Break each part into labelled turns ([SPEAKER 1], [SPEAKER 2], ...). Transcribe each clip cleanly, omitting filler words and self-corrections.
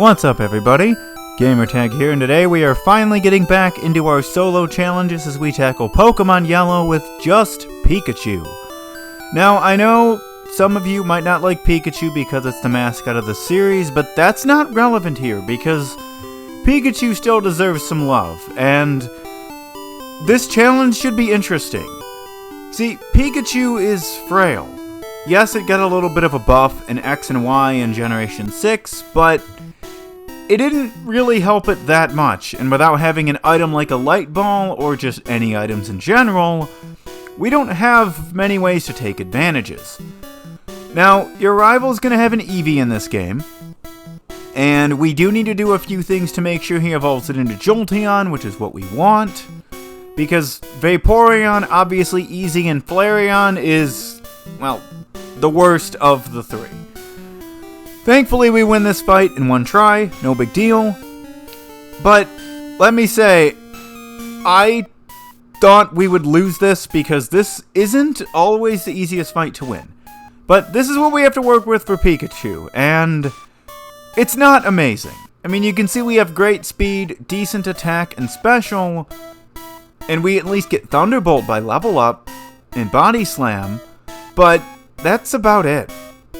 [SPEAKER 1] What's up, everybody? Gamertag here, and today we are finally getting back into our solo challenges as we tackle Pokemon Yellow with just Pikachu. Now, I know some of you might not like Pikachu because it's the mascot of the series, but that's not relevant here because Pikachu still deserves some love, and this challenge should be interesting. See, Pikachu is frail. Yes, it got a little bit of a buff in X and Y in Generation 6, but it didn't really help it that much, and without having an item like a light ball, or just any items in general, we don't have many ways to take advantages. Now, your rival is going to have an Eevee in this game, and we do need to do a few things to make sure he evolves it into Jolteon, which is what we want, because Vaporeon, obviously easy, and Flareon is, well, the worst of the three. Thankfully, we win this fight in one try, no big deal. But let me say, I thought we would lose this because this isn't always the easiest fight to win. But this is what we have to work with for Pikachu, and it's not amazing. I mean, you can see we have great speed, decent attack, and special, and we at least get Thunderbolt by level up and Body Slam, but that's about it.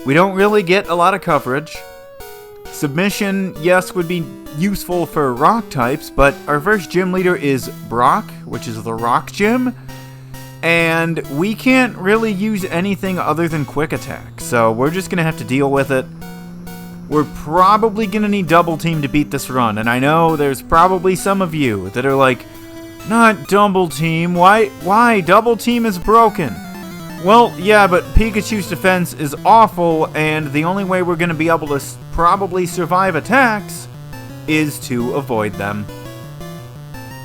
[SPEAKER 1] We don't really get a lot of coverage. Submission, yes, would be useful for rock types, but our first gym leader is Brock, which is the rock gym, and we can't really use anything other than quick attack, so we're just going to have to deal with it. We're probably going to need double team to beat this run, and I know there's probably some of you that are like, not double team, why? Double team is broken. Well, yeah, but Pikachu's defense is awful, and the only way we're going to be able to probably survive attacks is to avoid them.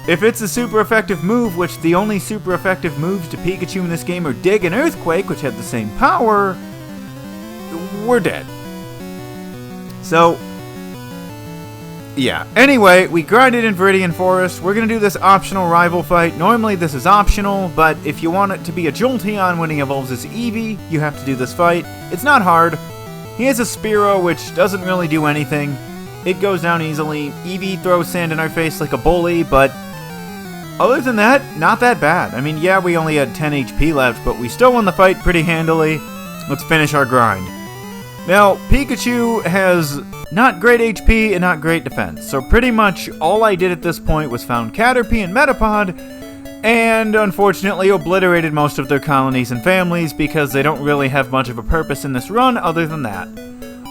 [SPEAKER 1] If it's a super effective move, which the only super effective moves to Pikachu in this game are Dig and Earthquake, which have the same power, we're dead. So, yeah. Anyway, we grinded in Viridian Forest. We're going to do this optional rival fight. Normally this is optional, but if you want it to be a Jolteon when he evolves as Eevee, you have to do this fight. It's not hard. He has a Spearow, which doesn't really do anything. It goes down easily. Eevee throws sand in our face like a bully, but other than that, not that bad. I mean, yeah, we only had 10 HP left, but we still won the fight pretty handily. Let's finish our grind. Now, Pikachu has not great HP and not great defense, so pretty much all I did at this point was found Caterpie and Metapod, and unfortunately obliterated most of their colonies and families because they don't really have much of a purpose in this run other than that.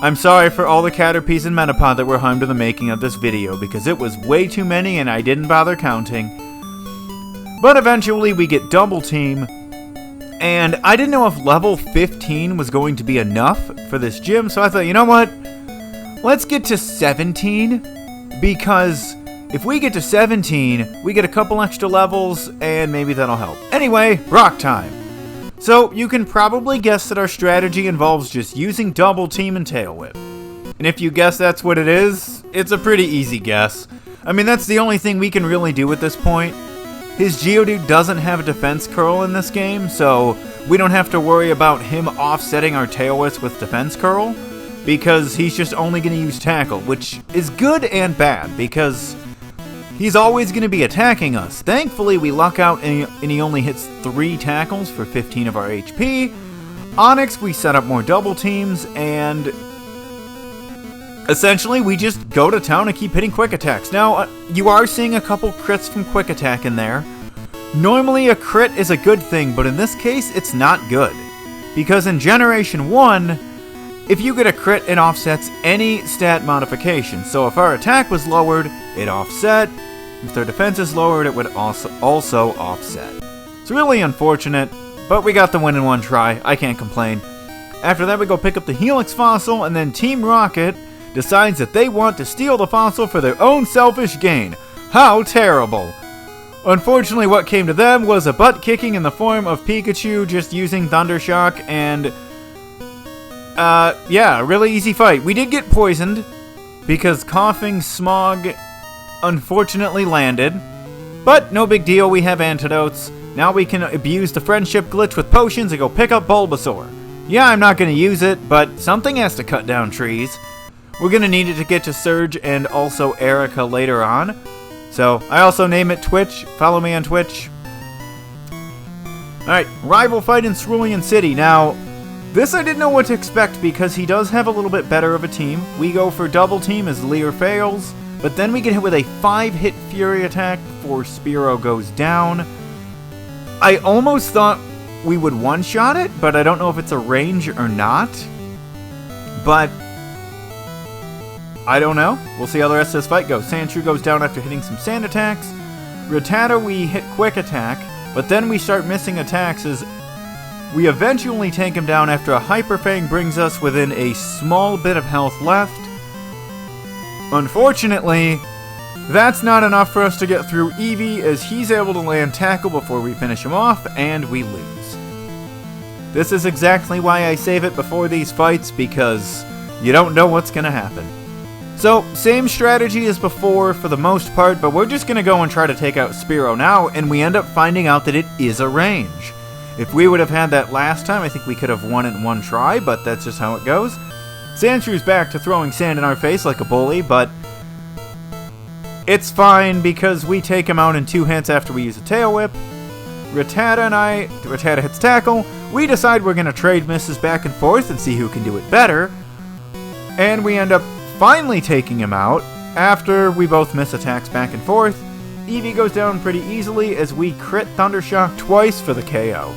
[SPEAKER 1] I'm sorry for all the Caterpies and Metapod that were harmed in the making of this video because it was way too many and I didn't bother counting. But eventually we get Double Team, and I didn't know if level 15 was going to be enough for this gym, so I thought, you know what? Let's get to 17, because if we get to 17, we get a couple extra levels, and maybe that'll help. Anyway, rock time. So, you can probably guess that our strategy involves just using Double Team and Tail Whip. And if you guess that's what it is, it's a pretty easy guess. I mean, that's the only thing we can really do at this point. His Geodude doesn't have a defense curl in this game, so we don't have to worry about him offsetting our Tail Whip with defense curl, because he's just only going to use Tackle, which is good and bad, because he's always going to be attacking us. Thankfully, we luck out and he only hits 3 tackles for 15 of our HP. Onix, we set up more double teams, and essentially, we just go to town and keep hitting quick attacks. Now, you are seeing a couple crits from quick attack in there. Normally, a crit is a good thing, but in this case, it's not good. Because in Generation 1, if you get a crit, it offsets any stat modification. So if our attack was lowered, it offset. If their defense is lowered, it would also offset. It's really unfortunate, but we got the win in one try. I can't complain. After that, we go pick up the Helix fossil, and then Team Rocket decides that they want to steal the fossil for their own selfish gain. How terrible! Unfortunately, what came to them was a butt-kicking in the form of Pikachu just using Thunder Shock, and yeah, really easy fight. We did get poisoned because Coughing Smog unfortunately landed, but no big deal, we have antidotes. Now we can abuse the friendship glitch with potions and go pick up Bulbasaur. Yeah, I'm not going to use it, but something has to cut down trees. We're going to need it to get to Surge and also Erica later on. So, I also name it Twitch. Follow me on Twitch. Alright, rival fight in Cerulean City. Now, this I didn't know what to expect because he does have a little bit better of a team. We go for double team as Lear fails, but then we get hit with a 5-hit Fury attack before Spearow goes down. I almost thought we would one-shot it, but I don't know if it's a range or not. But I don't know. We'll see how the rest of this fight goes. Sandshrew goes down after hitting some sand attacks. Rattata we hit quick attack, but then we start missing attacks as we eventually take him down after a Hyper Fang brings us within a small bit of health left. Unfortunately, that's not enough for us to get through Eevee as he's able to land tackle before we finish him off, and we lose. This is exactly why I save it before these fights, because you don't know what's going to happen. So, same strategy as before for the most part, but we're just going to go and try to take out Spearow now, and we end up finding out that it is a range. If we would have had that last time, I think we could have won it in one try, but that's just how it goes. Sandshrews back to throwing sand in our face like a bully, but it's fine because we take him out in 2 hits after we use a Tail Whip. Rattata hits tackle. We decide we're going to trade misses back and forth and see who can do it better. And we end up finally taking him out after we both miss attacks back and forth. Eevee goes down pretty easily as we crit Thundershock twice for the KO.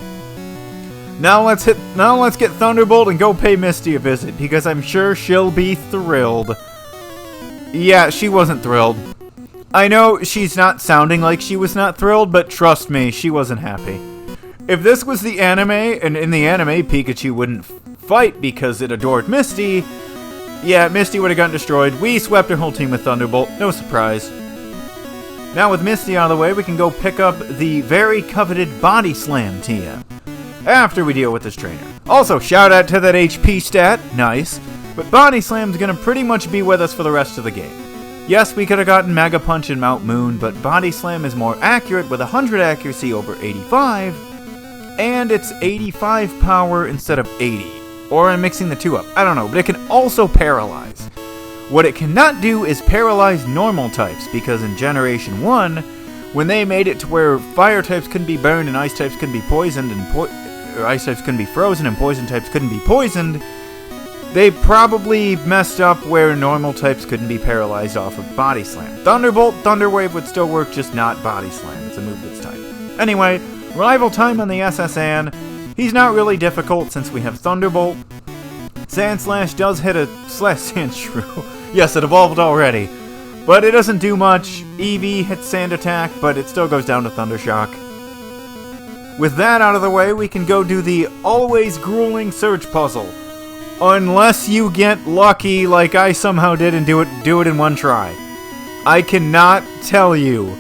[SPEAKER 1] Now let's get Thunderbolt and go pay Misty a visit because I'm sure she'll be thrilled. Yeah, she wasn't thrilled. I know she's not sounding like she was not thrilled, but trust me, she wasn't happy. If this was the anime, and in the anime Pikachu wouldn't fight because it adored Misty, yeah, Misty would have gotten destroyed. We swept her whole team with Thunderbolt, no surprise. Now with Misty out of the way, we can go pick up the very coveted Body Slam Tia after we deal with this trainer. Also, shout out to that HP stat, nice, but Body Slam's gonna pretty much be with us for the rest of the game. Yes, we could have gotten Mega Punch in Mount Moon, but Body Slam is more accurate with 100 accuracy over 85, and it's 85 power instead of 80. Or I'm mixing the two up, I don't know, but it can also paralyze. What it cannot do is paralyze normal types, because in Generation 1, when they made it to where fire types couldn't be burned and ice types couldn't be poisoned, and ice types couldn't be frozen and poison types couldn't be poisoned, they probably messed up where normal types couldn't be paralyzed off of Body Slam. Thunderbolt, Thunder Wave would still work, just not Body Slam. It's a move that's type. Anyway, rival time on the SSN. He's not really difficult since we have Thunderbolt. Sand Slash does hit a Sandshrew. Yes, it evolved already. But it doesn't do much. Eevee hits Sand Attack, but it still goes down to Thundershock. With that out of the way, we can go do the always grueling Surge puzzle. Unless you get lucky like I somehow did and do it in one try. I cannot tell you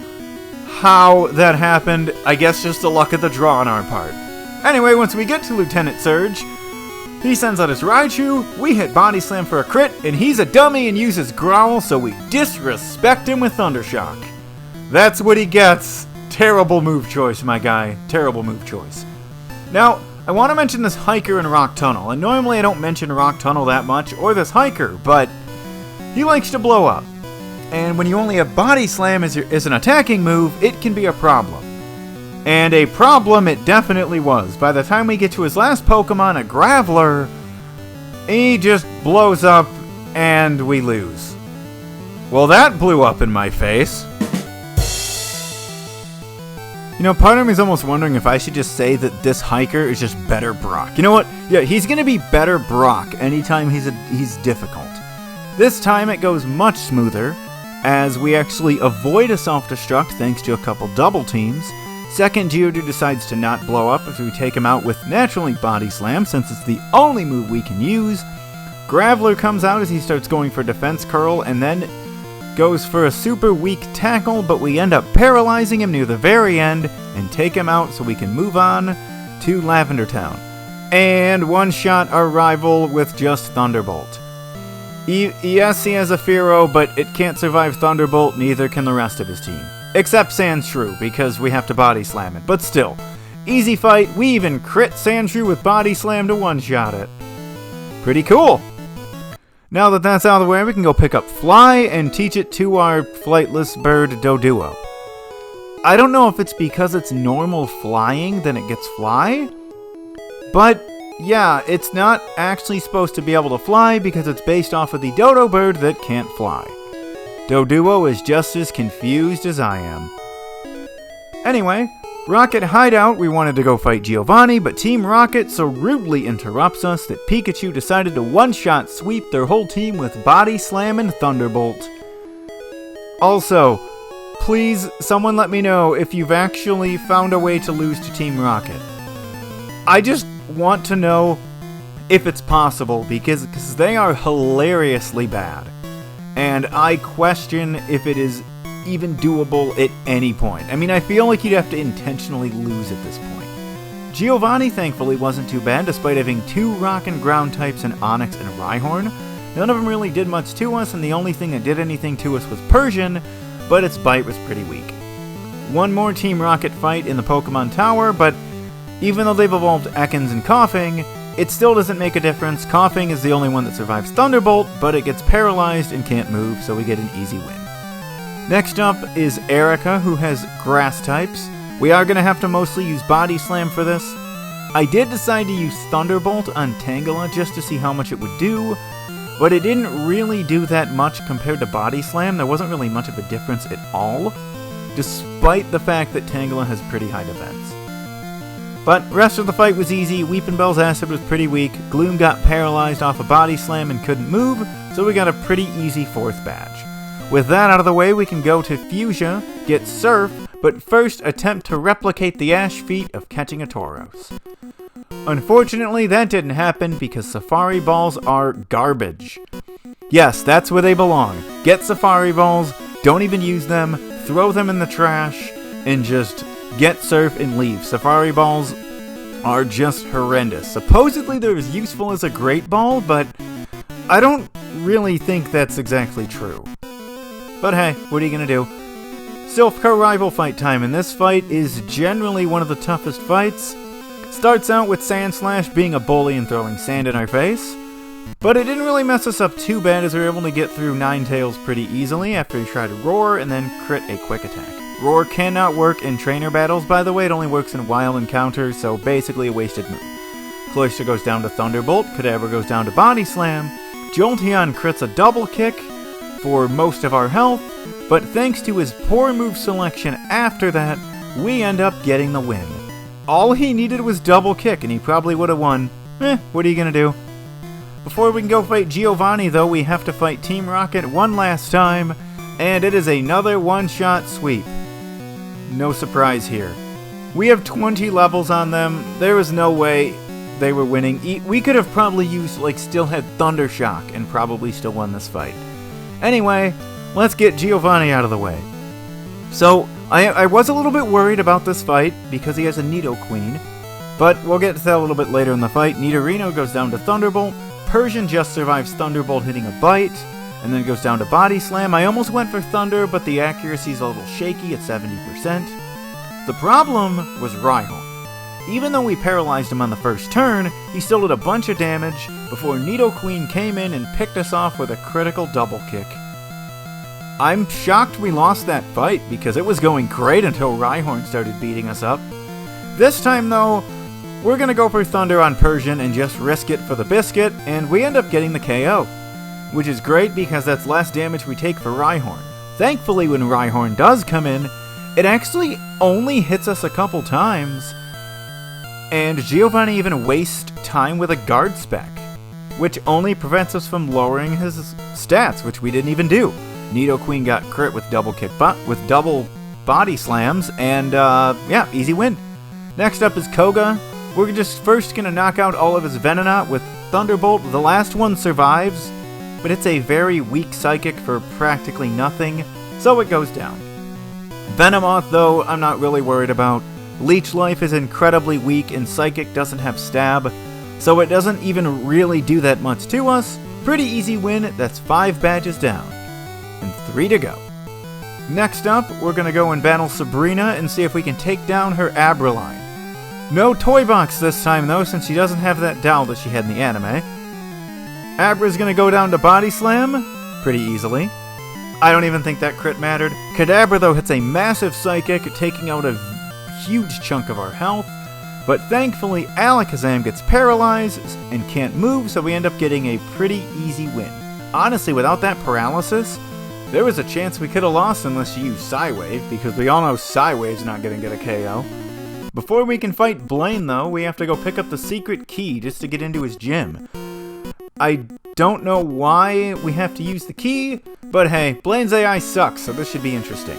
[SPEAKER 1] how that happened. I guess just the luck of the draw on our part. Anyway, once we get to Lieutenant Surge, he sends out his Raichu, we hit Body Slam for a crit, and he's a dummy and uses Growl, so we disrespect him with Thundershock. That's what he gets. Terrible move choice, my guy. Terrible move choice. Now, I want to mention this Hiker in Rock Tunnel, and normally I don't mention Rock Tunnel that much, or this Hiker, but he likes to blow up. And when you only have Body Slam as an attacking move, it can be a problem. And a problem it definitely was. By the time we get to his last Pokemon, a Graveler, he just blows up and we lose. Well, that blew up in my face. You know, part of me is almost wondering if I should just say that this Hiker is just better Brock. You know what? Yeah, he's going to be better Brock anytime he's difficult. This time it goes much smoother, as we actually avoid a self-destruct thanks to a couple double teams. Second, Geodude decides to not blow up if we take him out with naturally Body Slam, since it's the only move we can use. Graveler comes out as he starts going for Defense Curl, and then goes for a super weak tackle, but we end up paralyzing him near the very end and take him out so we can move on to Lavender Town. And one-shot our rival with just Thunderbolt. Yes, he has a Fearow, but it can't survive Thunderbolt, neither can the rest of his team. Except Sandshrew, because we have to Body Slam it. But still, easy fight. We even crit Sandshrew with Body Slam to one-shot it. Pretty cool. Now that that's out of the way, we can go pick up Fly and teach it to our flightless bird Doduo. I don't know if it's because it's normal flying, then it gets Fly, but yeah, it's not actually supposed to be able to fly because it's based off of the dodo bird that can't fly. Doduo is just as confused as I am. Anyway, Rocket Hideout, we wanted to go fight Giovanni, but Team Rocket so rudely interrupts us that Pikachu decided to one-shot sweep their whole team with Body Slam and Thunderbolt. Also, please, someone let me know if you've actually found a way to lose to Team Rocket. I just want to know if it's possible, because they are hilariously bad. And I question if it is even doable at any point. I mean, I feel like you'd have to intentionally lose at this point. Giovanni thankfully wasn't too bad, despite having 2 rock and ground types in Onix and Rhyhorn. None of them really did much to us, and the only thing that did anything to us was Persian, but its bite was pretty weak. One more Team Rocket fight in the Pokemon Tower, but even though they've evolved Ekans and Coughing, it still doesn't make a difference. Coughing is the only one that survives Thunderbolt, but it gets paralyzed and can't move, so we get an easy win. Next up is Erica, who has grass types. We are going to have to mostly use Body Slam for this. I did decide to use Thunderbolt on Tangela just to see how much it would do, but it didn't really do that much compared to Body Slam. There wasn't really much of a difference at all, despite the fact that Tangela has pretty high defense. But rest of the fight was easy. Weepinbell's acid was pretty weak. Gloom got paralyzed off a Body Slam and couldn't move, so we got a pretty easy 4th badge. With that out of the way, we can go to Fuchsia, get Surf, but first attempt to replicate the Ash feat of catching a Tauros. Unfortunately, that didn't happen because Safari Balls are garbage. Yes, that's where they belong. Get Safari Balls, don't even use them, throw them in the trash, and just get Surf and leave. Safari Balls are just horrendous. Supposedly they're as useful as a Great Ball, but I don't really think that's exactly true. But hey, what are you gonna do? Silphco rival fight time, and this fight is generally one of the toughest fights. Starts out with Sandslash being a bully and throwing sand in our face, but it didn't really mess us up too bad as we were able to get through Ninetales pretty easily after he tried to Roar and then crit a quick attack. Roar cannot work in trainer battles, by the way, it only works in wild encounters, so basically a wasted move. Cloyster goes down to Thunderbolt, Kadabra goes down to Body Slam, Jolteon crits a double kick for most of our health, but thanks to his poor move selection after that, we end up getting the win. All he needed was double kick and he probably would have won. What are you gonna do? Before we can go fight Giovanni though, we have to fight Team Rocket one last time, and it is another one-shot sweep. No surprise here. We have 20 levels on them, there was no way they were winning. We could have probably used, still had Thunder Shock and probably still won this fight. Anyway, let's get Giovanni out of the way. So, I was a little bit worried about this fight because he has a Nidoqueen, but we'll get to that a little bit later in the fight. Nidorino goes down to Thunderbolt, Persian just survives Thunderbolt hitting a bite, and then goes down to Body Slam. I almost went for Thunder, but the accuracy's a little shaky at 70%. The problem was Rhyhorn. Even though we paralyzed him on the first turn, he still did a bunch of damage before Nidoqueen came in and picked us off with a critical double kick. I'm shocked we lost that fight because it was going great until Rhyhorn started beating us up. This time though, we're gonna go for Thunder on Persian and just risk it for the biscuit, and we end up getting the KO. Which is great because that's less damage we take for Rhyhorn. Thankfully when Rhyhorn does come in, it actually only hits us a couple times, and Giovanni even wastes time with a guard spec, which only prevents us from lowering his stats, which we didn't even do. Nidoqueen got crit with double body slams, and yeah, easy win. Next up is Koga. We're just first gonna knock out all of his Venonat with Thunderbolt. The last one survives, but it's a very weak Psychic for practically nothing, so it goes down. Venomoth, though, I'm not really worried about. Leech Life is incredibly weak, and Psychic doesn't have Stab, so it doesn't even really do that much to us. Pretty easy win, that's 5 badges down. And 3 to go. Next up, we're gonna go and battle Sabrina and see if we can take down her Abraline. No Toy Box this time though, since she doesn't have that doll that she had in the anime. Abra's gonna go down to Body Slam pretty easily. I don't even think that crit mattered. Kadabra, though, hits a massive Psychic, taking out a huge chunk of our health. But thankfully, Alakazam gets paralyzed and can't move, so we end up getting a pretty easy win. Honestly, without that paralysis, there was a chance we could have lost unless you use Psywave, because we all know Psywave's not going to get a KO. Before we can fight Blaine, though, we have to go pick up the secret key just to get into his gym. I don't know why we have to use the key, but hey, Blaine's AI sucks, so this should be interesting.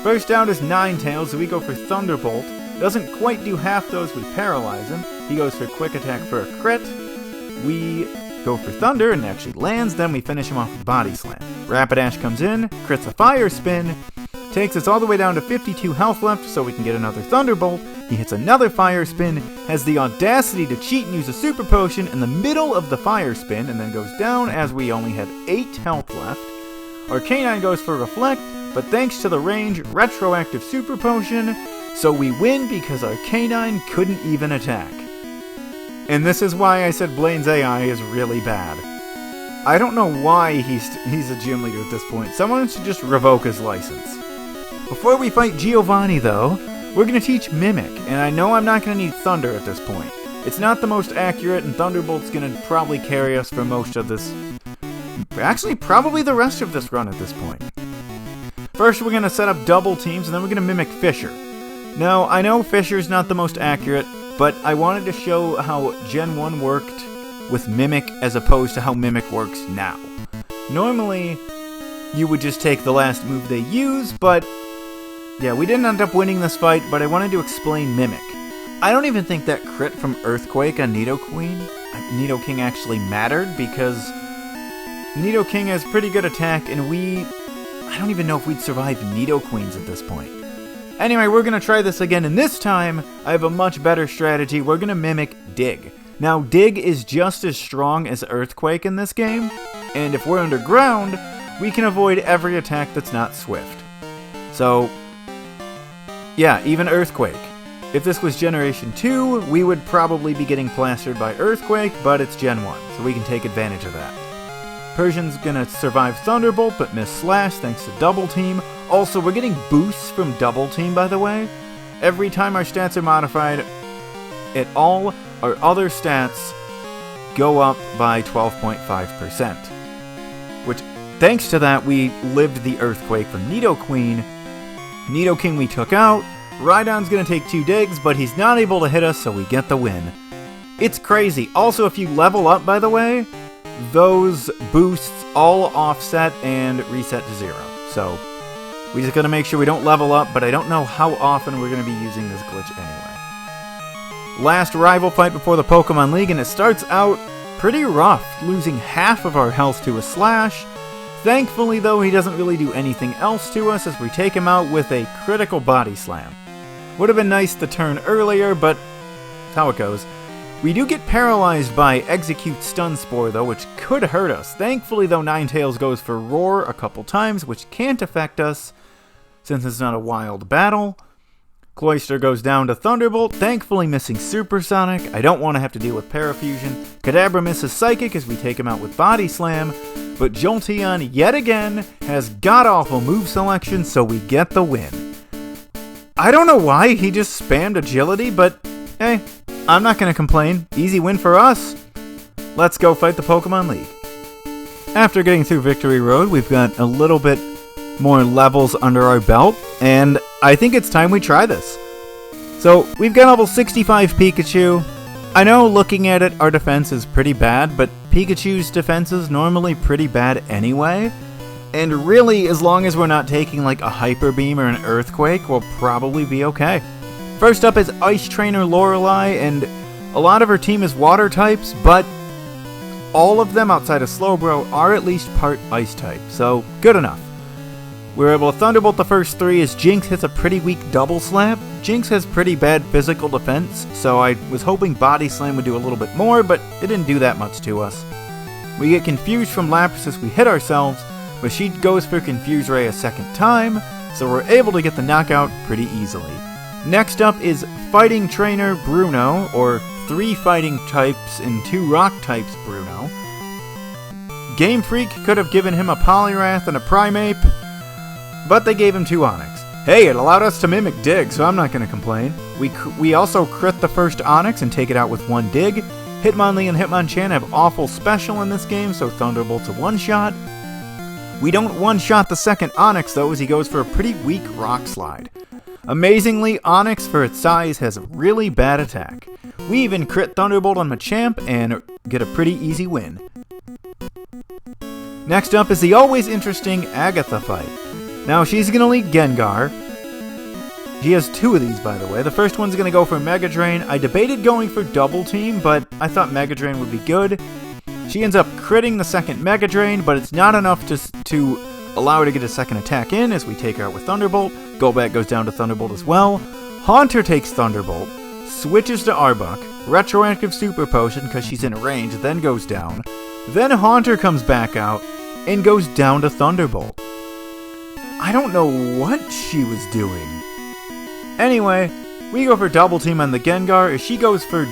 [SPEAKER 1] First down is Ninetales, so we go for Thunderbolt. Doesn't quite do half those, we paralyze him. He goes for Quick Attack for a crit. We go for Thunder, and it actually lands, then we finish him off with Body Slam. Rapidash comes in, crits a Fire Spin, takes us all the way down to 52 health left so we can get another Thunderbolt. He hits another Fire Spin, has the audacity to cheat and use a Super Potion in the middle of the Fire Spin, and then goes down as we only had 8 health left. Our Canine goes for Reflect, but thanks to the range, retroactive Super Potion, so we win because our Canine couldn't even attack. And this is why I said Blaine's AI is really bad. I don't know why he's a gym leader at this point. Someone should just revoke his license. Before we fight Giovanni, though, we're going to teach Mimic, and I know I'm not going to need Thunder at this point. It's not the most accurate, and Thunderbolt's going to probably carry us for most of this... Actually, probably the rest of this run at this point. First, we're going to set up double teams, and then we're going to Mimic Fisher. Now, I know Fisher's not the most accurate, but I wanted to show how Gen 1 worked with Mimic as opposed to how Mimic works now. Normally, you would just take the last move they use, but yeah, we didn't end up winning this fight, but I wanted to explain Mimic. I don't even think that crit from Earthquake on Nidoking actually mattered, because Nidoking has pretty good attack, and I don't even know if we'd survive Nidoqueens at this point. Anyway, we're going to try this again, and this time, I have a much better strategy. We're going to Mimic Dig. Now, Dig is just as strong as Earthquake in this game, and if we're underground, we can avoid every attack that's not Swift. So, yeah, even Earthquake. If this was Generation 2, we would probably be getting plastered by Earthquake, but it's Gen 1, so we can take advantage of that. Persian's gonna survive Thunderbolt, but miss Slash thanks to Double Team. Also, we're getting boosts from Double Team, by the way. Every time our stats are modified, all our other stats go up by 12.5%. Which, thanks to that, we lived the Earthquake from Nidoqueen. Nidoking we took out. Rhydon's gonna take 2 digs, but he's not able to hit us, so we get the win. It's crazy. Also, if you level up, by the way, those boosts all offset and reset to 0. So, we just gotta make sure we don't level up, but I don't know how often we're gonna be using this glitch anyway. Last rival fight before the Pokemon League, and it starts out pretty rough, losing half of our health to a Slash. Thankfully, though, he doesn't really do anything else to us as we take him out with a critical Body Slam. Would have been nice to turn earlier, but that's how it goes. We do get paralyzed by Execute Stun Spore, though, which could hurt us. Thankfully, though, Ninetales goes for Roar a couple times, which can't affect us, since it's not a wild battle. Cloyster goes down to Thunderbolt, thankfully missing Supersonic. I don't want to have to deal with Parafusion. Kadabra misses Psychic as we take him out with Body Slam, but Jolteon, yet again, has god-awful move selection, so we get the win. I don't know why he just spammed Agility, but hey, I'm not going to complain. Easy win for us. Let's go fight the Pokemon League. After getting through Victory Road, we've got a little bit more levels under our belt, and I think it's time we try this. So, we've got level 65 Pikachu. I know looking at it, our defense is pretty bad, but Pikachu's defense is normally pretty bad anyway. And really, as long as we're not taking like a Hyper Beam or an Earthquake, we'll probably be okay. First up is Ice Trainer Lorelei, and a lot of her team is Water types, but all of them outside of Slowbro are at least part Ice type, so good enough. We're able to Thunderbolt the first 3 as Jinx hits a pretty weak Double Slap. Jinx has pretty bad physical defense, so I was hoping Body Slam would do a little bit more, but it didn't do that much to us. We get confused from Lapras as we hit ourselves, but she goes for Confuse Ray a second time, so we're able to get the knockout pretty easily. Next up is Fighting Trainer Bruno, or 3 Fighting types and 2 Rock types Bruno. Game Freak could have given him a Poliwrath and a Primeape, but they gave him 2 Onix. Hey, it allowed us to mimic Dig, so I'm not going to complain. We also crit the first Onix and take it out with 1 Dig. Hitmonlee and Hitmonchan have awful special in this game, so Thunderbolt's a one-shot. We don't one-shot the second Onix, though, as he goes for a pretty weak Rock Slide. Amazingly, Onix, for its size, has a really bad attack. We even crit Thunderbolt on Machamp and get a pretty easy win. Next up is the always interesting Agatha fight. Now, she's going to lead Gengar. She has 2 of these, by the way. The first one's going to go for Mega Drain. I debated going for Double Team, but I thought Mega Drain would be good. She ends up critting the second Mega Drain, but it's not enough to allow her to get a second attack in as we take her out with Thunderbolt. Golbat goes down to Thunderbolt as well. Haunter takes Thunderbolt, switches to Arbok, retroactive Super Potion because she's in range, then goes down. Then Haunter comes back out and goes down to Thunderbolt. I don't know what she was doing. Anyway, we go for Double Team on the Gengar as she goes for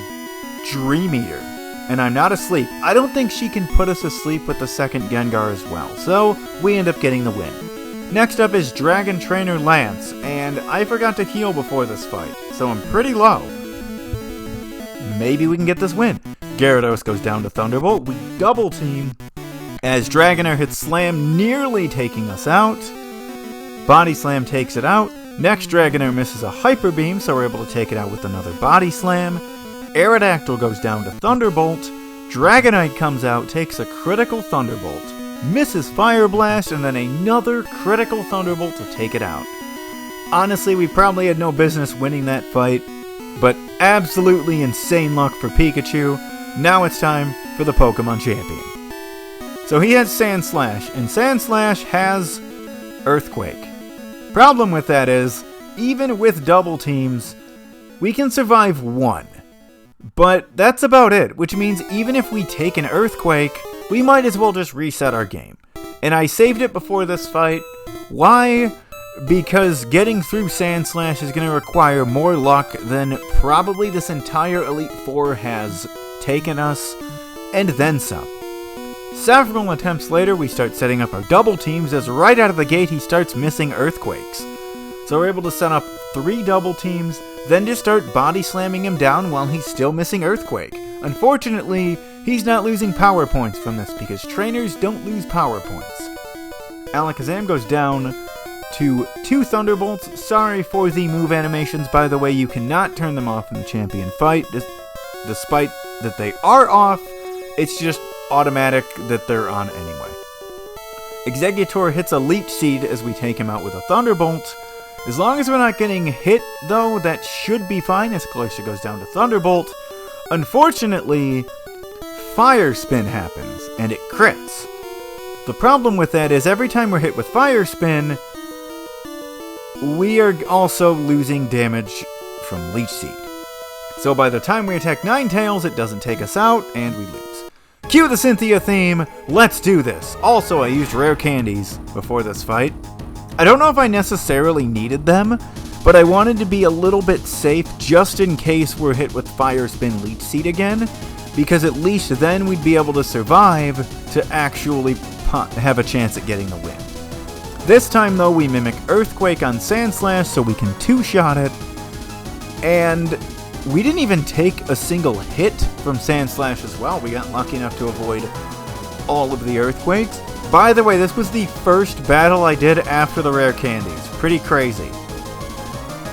[SPEAKER 1] Dream Eater. And I'm not asleep. I don't think she can put us asleep with the second Gengar as well, so we end up getting the win. Next up is Dragon Trainer Lance, and I forgot to heal before this fight, so I'm pretty low. Maybe we can get this win. Gyarados goes down to Thunderbolt. We Double Team as Dragonair hits Slam, nearly taking us out. Body Slam takes it out. Next, Dragonair misses a Hyper Beam, so we're able to take it out with another Body Slam. Aerodactyl goes down to Thunderbolt. Dragonite comes out, takes a critical Thunderbolt, misses Fire Blast, and then another critical Thunderbolt to take it out. Honestly, we probably had no business winning that fight, but absolutely insane luck for Pikachu. Now it's time for the Pokemon Champion. So he has Sand Slash, and Sand Slash has Earthquake. Problem with that is, even with double teams, we can survive 1. But that's about it, which means even if we take an Earthquake, we might as well just reset our game. And I saved it before this fight. Why? Because getting through Sand Slash is going to require more luck than probably this entire Elite Four has taken us, and then some. Several attempts later, we start setting up our double teams, as right out of the gate he starts missing Earthquakes. So we're able to set up 3 double teams, then just start body slamming him down while he's still missing Earthquake. Unfortunately, he's not losing power points from this because trainers don't lose power points. Alakazam goes down to 2 Thunderbolts. Sorry for the move animations, by the way, you cannot turn them off in the champion fight. Despite that they are off, it's just automatic that they're on anyway. Exeggutor hits a Leech Seed as we take him out with a Thunderbolt. As long as we're not getting hit, though, that should be fine as Cloyster goes down to Thunderbolt. Unfortunately, Fire Spin happens, and it crits. The problem with that is every time we're hit with Fire Spin, we are also losing damage from Leech Seed. So by the time we attack Ninetales, it doesn't take us out, and we lose. Cue the Cynthia theme, let's do this! Also, I used rare candies before this fight. I don't know if I necessarily needed them, but I wanted to be a little bit safe just in case we're hit with Fire Spin Leech Seed again, because at least then we'd be able to survive to actually have a chance at getting the win. This time though, we mimic Earthquake on Sand Slash so we can 2-shot it, and we didn't even take a single hit from Sand Slash as well. We got lucky enough to avoid all of the Earthquakes. By the way, this was the first battle I did after the rare candies. Pretty crazy.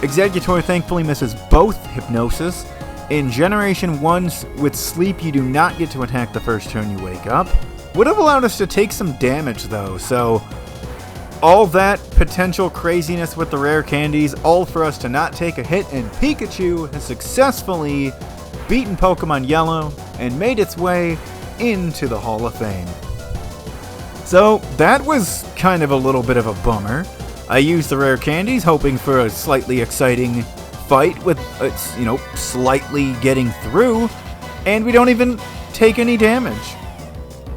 [SPEAKER 1] Exeggutor thankfully misses both Hypnosis. In Generation 1 with Sleep, you do not get to attack the first turn you wake up. Would have allowed us to take some damage though, so all that potential craziness with the rare candies, all for us to not take a hit, and Pikachu has successfully beaten Pokemon Yellow and made its way into the Hall of Fame. So that was kind of a little bit of a bummer. I used the rare candies hoping for a slightly exciting fight with, slightly getting through, and we don't even take any damage.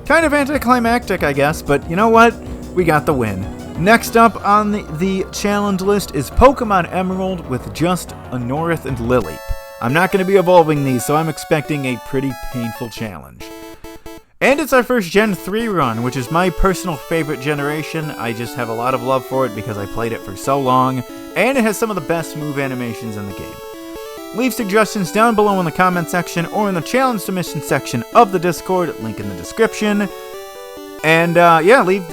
[SPEAKER 1] Kind of anticlimactic, I guess, but you know what? We got the win. Next up on the challenge list is Pokemon Emerald with just a Norith and Lily. I'm not going to be evolving these, so I'm expecting a pretty painful challenge. And it's our first Gen 3 run, which is my personal favorite generation. I just have a lot of love for it because I played it for so long, and it has some of the best move animations in the game. Leave suggestions down below in the comment section or in the challenge submission section of the Discord, link in the description. And yeah, leave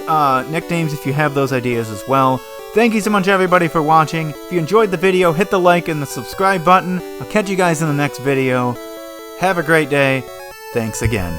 [SPEAKER 1] nicknames if you have those ideas as well. Thank you so much everybody for watching. If you enjoyed the video, hit the like and the subscribe button. I'll catch you guys in the next video. Have a great day. Thanks again.